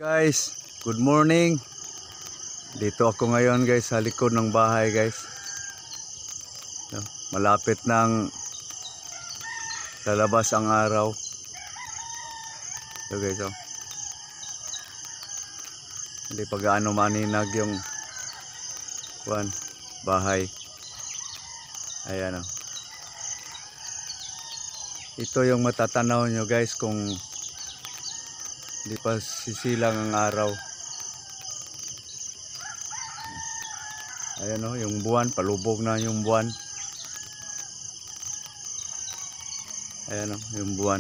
Guys, good morning. Dito ako ngayon guys sa likod ng bahay guys. Malapit nang lalabas ang araw. Ito guys oh. Hindi pa gaano maninag yung bahay. Ayan oh. Ito yung matatanaw nyo guys kung hindi pa sisilang ang araw. Ayan o, yung buwan, palubog na yung buwan. Ayan o, yung buwan.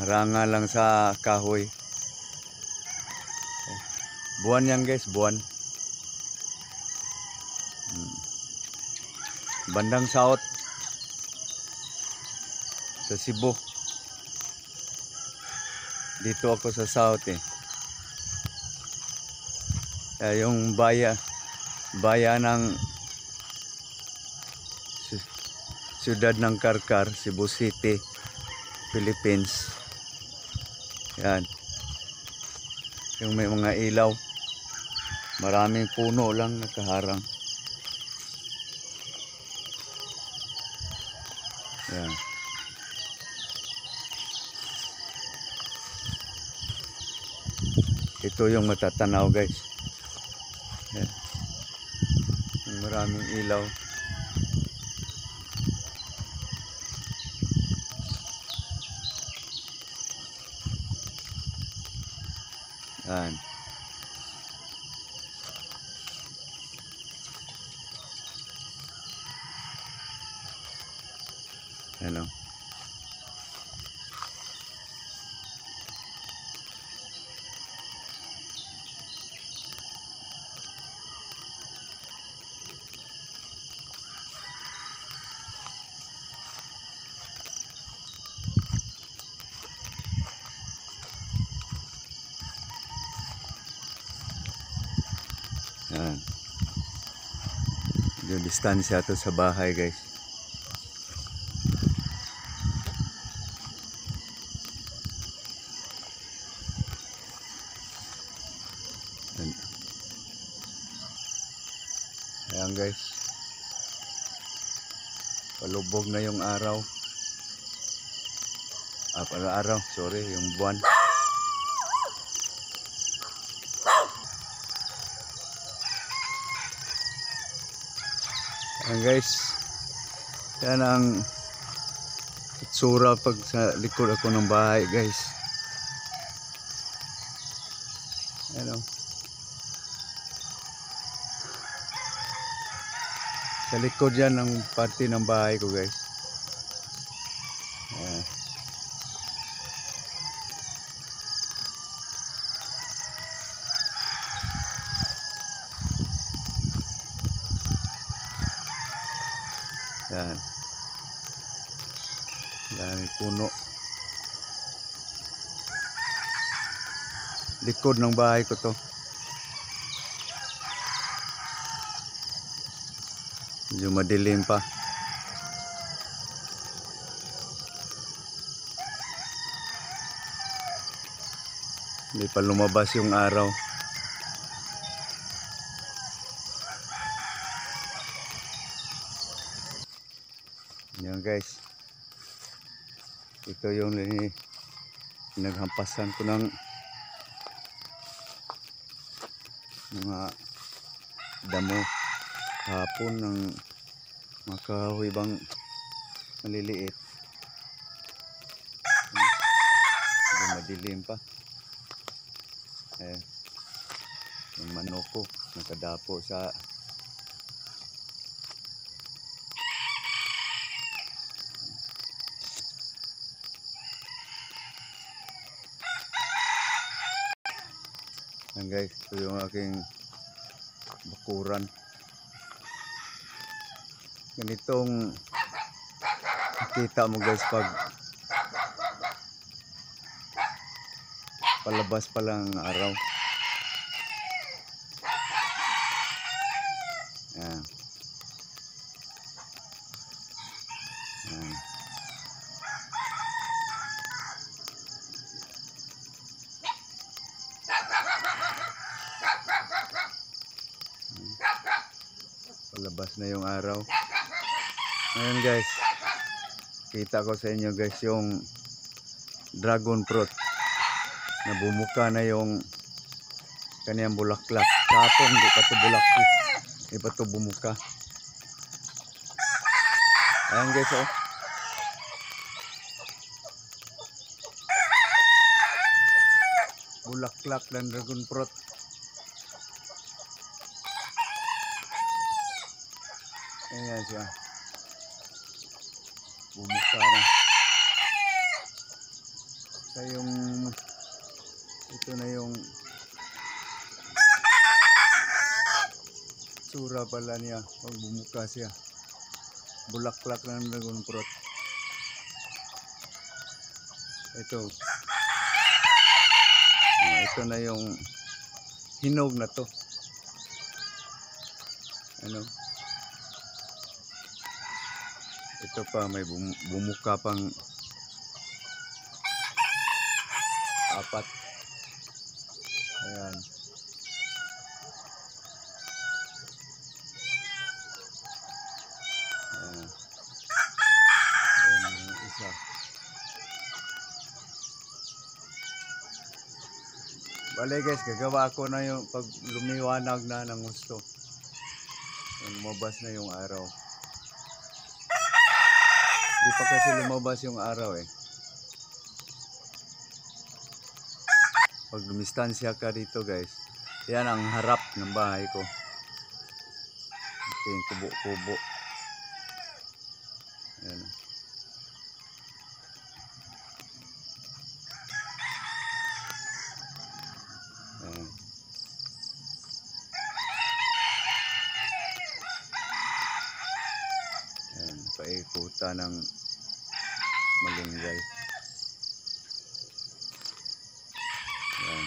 Haranga lang sa kahoy. Buwan yan guys, buwan. Bandang south sa Cebu. Dito ako sa south eh. Yung bayan ng siyudad ng Karkar, Cebu City, Philippines. Yan. Yung may mga ilaw. Maraming puno lang nakaharang. Yan. Ito yung matatanaw guys. Yan. Yung maraming ilaw. Yan. Ano? Yan. Yung distansya to sa bahay guys. Yan. Ayan guys. Palubog na yung araw. Araw, sorry, yung buwan. Ayan guys, yan ang itsura pag sa likod ako ng bahay guys. Ayan o. Sa likod yan ang parte ng bahay ko guys. Ayan. Yan. Dami puno. Likod ng bahay ko to. Medyo madilim pa. Hindi pa lumabas yung araw. Yan guys, ito yung naghampasan ko ng mga damo hapon ng mga kahoy bang maliliit. Madilim pa. Yung manok ko nakadapo sa yan guys, ito yung aking bakuran. Ganitong nakita mo guys pag palabas pa lang ang araw. Yan. Yan. labas na yung araw. Ngayon guys, kita ko sa inyo guys yung dragon fruit na bumuka na yung kaniyang bulaklak. Kapon di pa to bulaklak, di pa to bumuka. Ayan guys, oh. Bulaklak ng dragon fruit. Ayan siya. Bumuka na. Sa yung ito na yung sura pala niya pag bumuka siya. Bulaklak ng dragon fruit. Ito. Ito na yung hinog na to. Ano? Ito pa may bumuka pang 4. Ayan. Ayan yung isa. Bale guys, gagawa ko na yung pag lumiwanag na ng gusto. Lumabas na yung araw. Di pa kasi lumabas yung araw eh. Pag lumistansya ka dito guys, yan ang harap ng bahay ko. Ito yung kubo-kubo. Ayan. Ayan. Ayan. Paikutan ng malunggay. Ayan.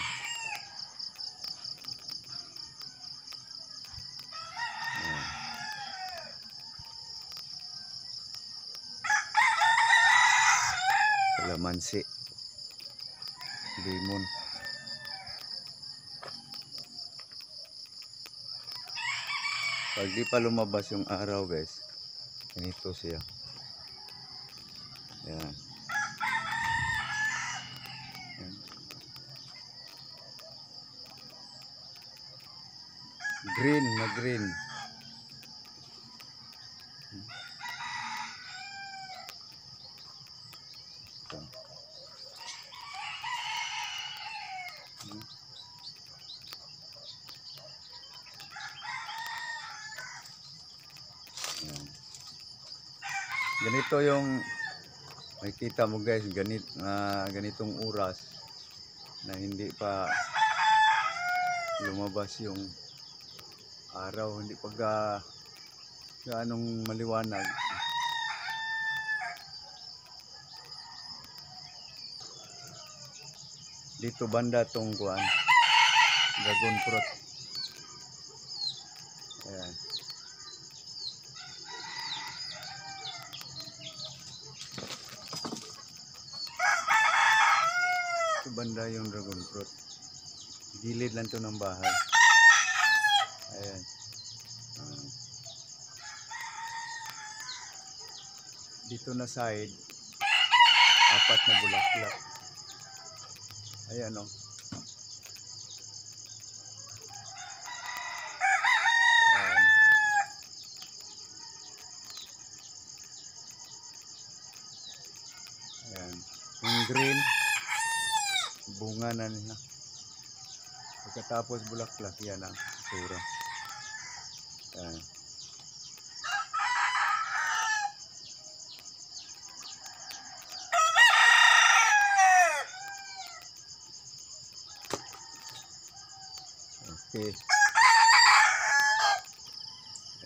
Ayan. Kalamansi. Limon. Pag di pa lumabas yung araw guys, ganito siya. Ayan. Ayan. Green na green. Ito. Ayan. Ganito yung makikita mo guys, ganitong oras na hindi pa lumabas yung araw, hindi pa gaanong maliwanag. Dito banda tong kuan, dragon fruit. Ayan. Ito banda yung dragon fruit. Gilid lang to ng bahay. Ayan. Dito na side, 4 na bulaklak. Ayan o. Ayan. Ayan. Yung green, bunga na nila. Pagkatapos bulaklak, yan ang sura. Ayan. Okay.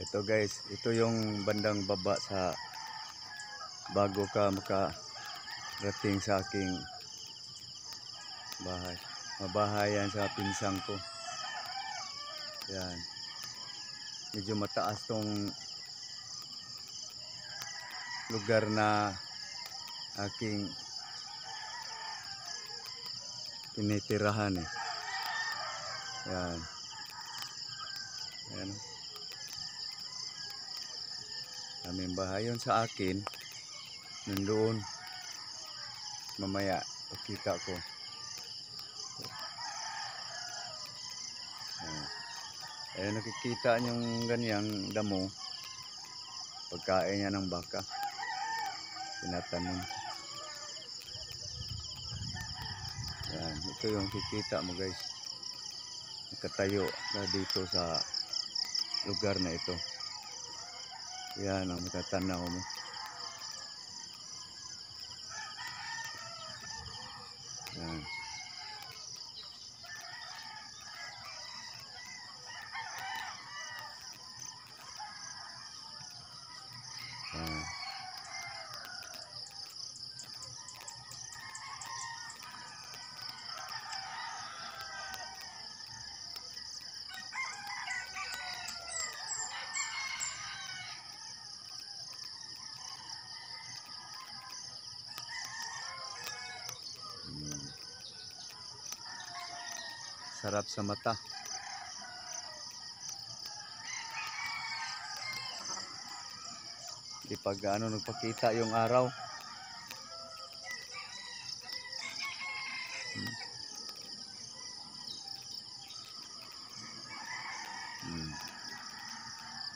Ito guys, ito yung bandang baba sa bago ka makarating sa aking bahay. Mabahayan sa pinsang ko. Yan. Medyo mataas tong lugar na aking tinitirahan eh. Yan. Yan. aming bahay. Yun sa akin, nandoon. Mamaya, pakita ko. Ayan, nakikita niyong ganyang damo. Pagkain niya ng baka. Tinatanim. Ayan, ito yung kikita mo guys. Nakatayo na dito sa lugar na ito. Yan ang matatanaw mo. Yan. Yan. Sarap sa mata. Di pag nagpakita yung araw.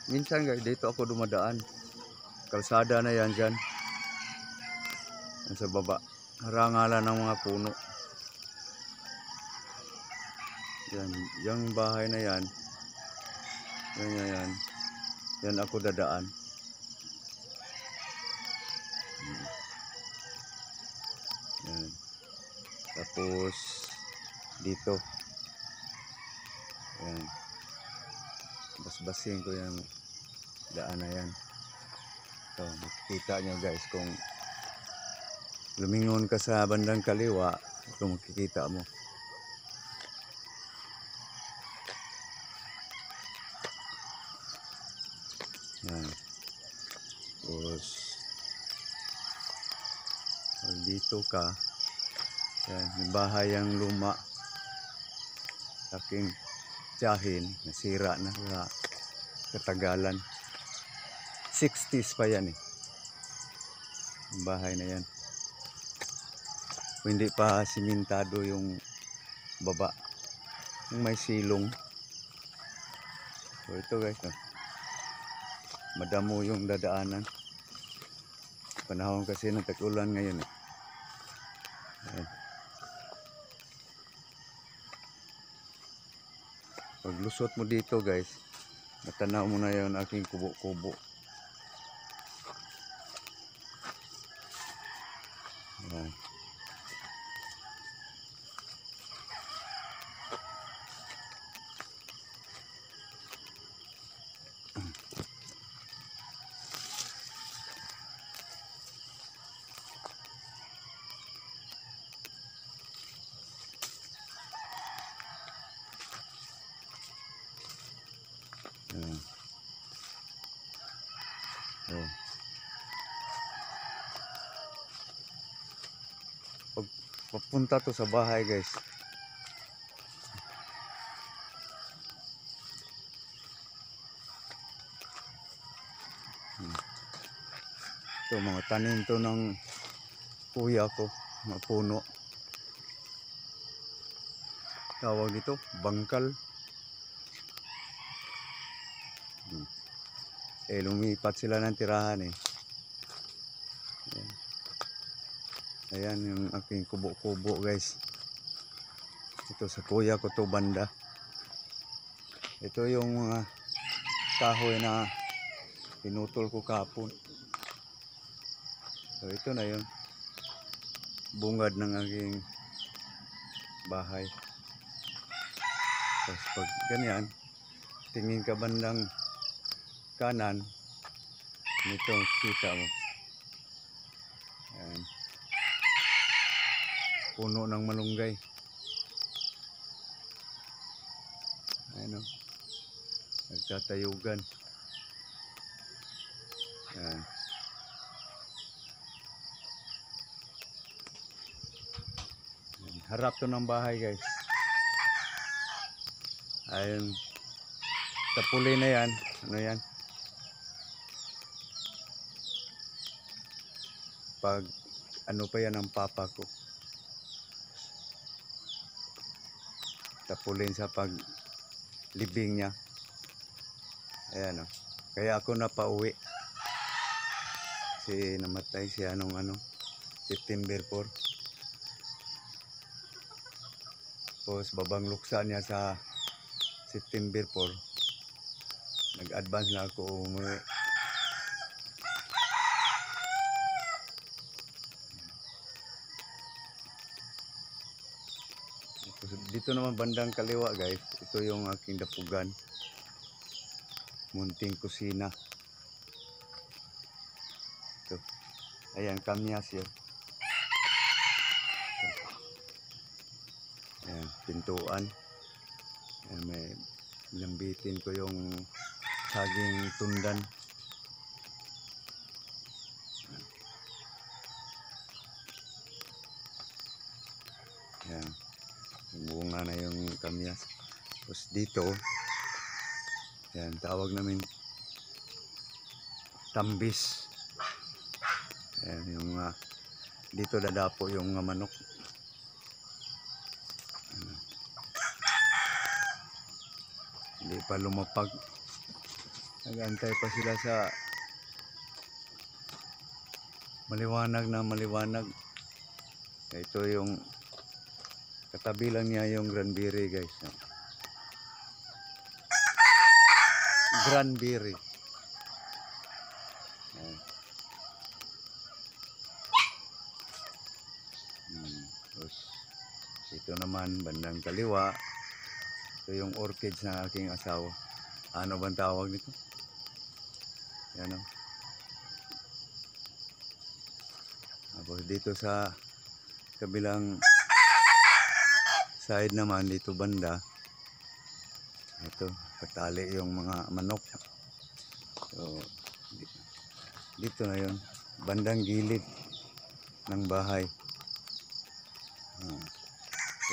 Minsan guys, dito ako dumadaan. Kalsada na yan dyan. Yan sa baba. Harangalan ng mga puno. Yan, yung bahay na yan. Yan. Yan ako dadaan. Yan. Tapos dito. Yan. Basbasin ko yung daan na yan. Ito, makikita nyo guys kung lumingon ka sa bandang kaliwa, ito makikita mo. Yan. Tapos pag dito ka, yan, yung bahay ang luma. Aking tiyahin, nasira na sa katagalan. 60s pa yan eh. Yung bahay na yan. Hindi pa simintado yung baba. Yung may silong. So ito guys, madamo yung dadaanan. Panahon kasi ng tag-ulan ngayon eh. Ayan. Pag lusot mo dito guys, matanaw mo na yung aking kubo-kubo. Ayan. Ayan. Oh. Pag papunta to sa bahay guys, ito mga tanim to ng kuya ko, mga puno. Tawag dito bangkal. Lumipat sila ng tirahan eh. Ayan yung aking kubo-kubo guys. Ito sa kuya ko to banda. Ito yung mga kahoy na pinutol ko kapon. So ito na yun. Bungad ng aking bahay. Tapos pag ganyan, tingin ka bandang kanan, nito kita mo. Ayan. Puno ng malunggay. Ayan o. Nagtatayugan. Ayan. Harap to ng bahay guys. Ayun. Tapuli na yan. Ano yan? pag ano pa yan ang papa ko. Tapulin sa paglibing niya. Ayan o. Kaya ako napauwi. Kasi namatay siya nung September 4. Tapos babang luksa niya sa September 4. Nag-advance na ako umuwi. Dito naman bandang kaliwa guys, ito yung aking dapugan. Munting kusina. Ito. Ayan, kamyas yun. Ito. Ayan, pintuan. Ayan, may lambitin ko yung saging tundan. Ayan. Bunga na yung kamyas. Tapos dito, yan, tawag namin tambis. Yan, yung dito dadapo yung manok. Hindi pa lumapag. Nag-antay pa sila sa maliwanag na maliwanag. Ito yung katabi lang niya yung cranberry guys. Cranberry. Terus ito naman bandang kaliwa. Ito yung orchids ng aking asawa. Ano bang tawag nito? Yan o. Tapos dito sa kabilang side naman, dito banda, ito patali yung mga manok. So dito na yun, bandang gilid ng bahay.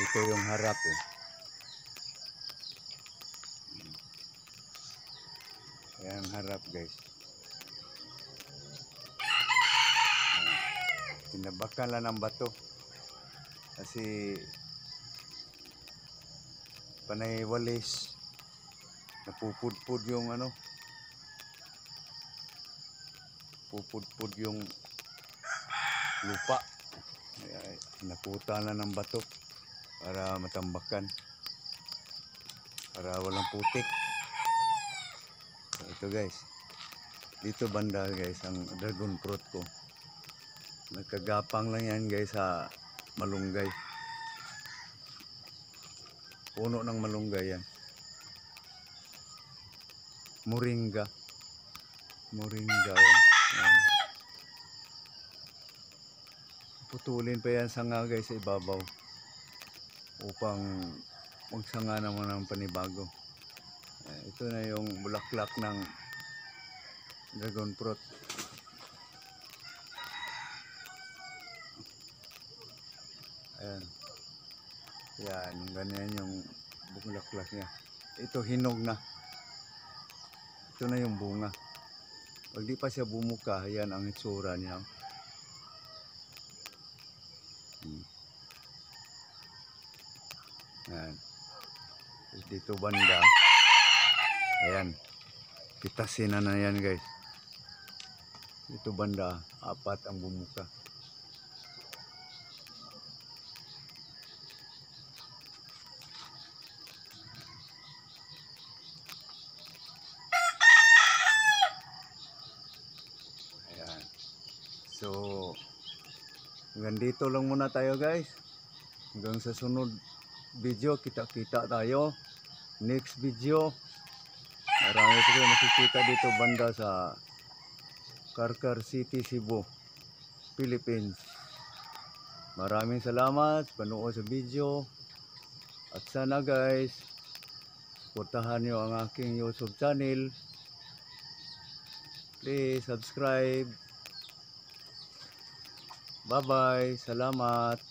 Ito yung harap eh. Ayan ang harap guys. Tinabakan lang ng bato kasi panay walis, napupudpud yung pupudpud yung lupa. Naputa na ng bato para matambakan, para walang putik. So, ito guys, dito banda guys ang dragon fruit ko. Nagkagapang lang yan guys sa malunggay. Puno ng malunggay yan. Moringa. Moringa yan. Yan. Putulin pa yan sanga guys sa ibabaw upang magsanga naman ng panibago. Ito na yung bulaklak ng dragon fruit. Ayan. Yan, ganyan yung bulaklak niya. Ito hinog na. Ito na yung bunga. Pag di pa siya bumuka, yan ang itsura niya. Ayan. Dito banda. Ayan. Pitasin na yan guys. Dito banda, 4 ang bumuka. So, hanggang dito lang muna tayo guys. Hanggang sa sunod video, kita-kita tayo. Next video, marami pa kayo makikita dito banda sa Karkar City, Cebu, Philippines. Maraming salamat panood sa video. At sana guys, suportahan nyo ang aking YouTube channel. Please subscribe. Bye-bye. Salamat.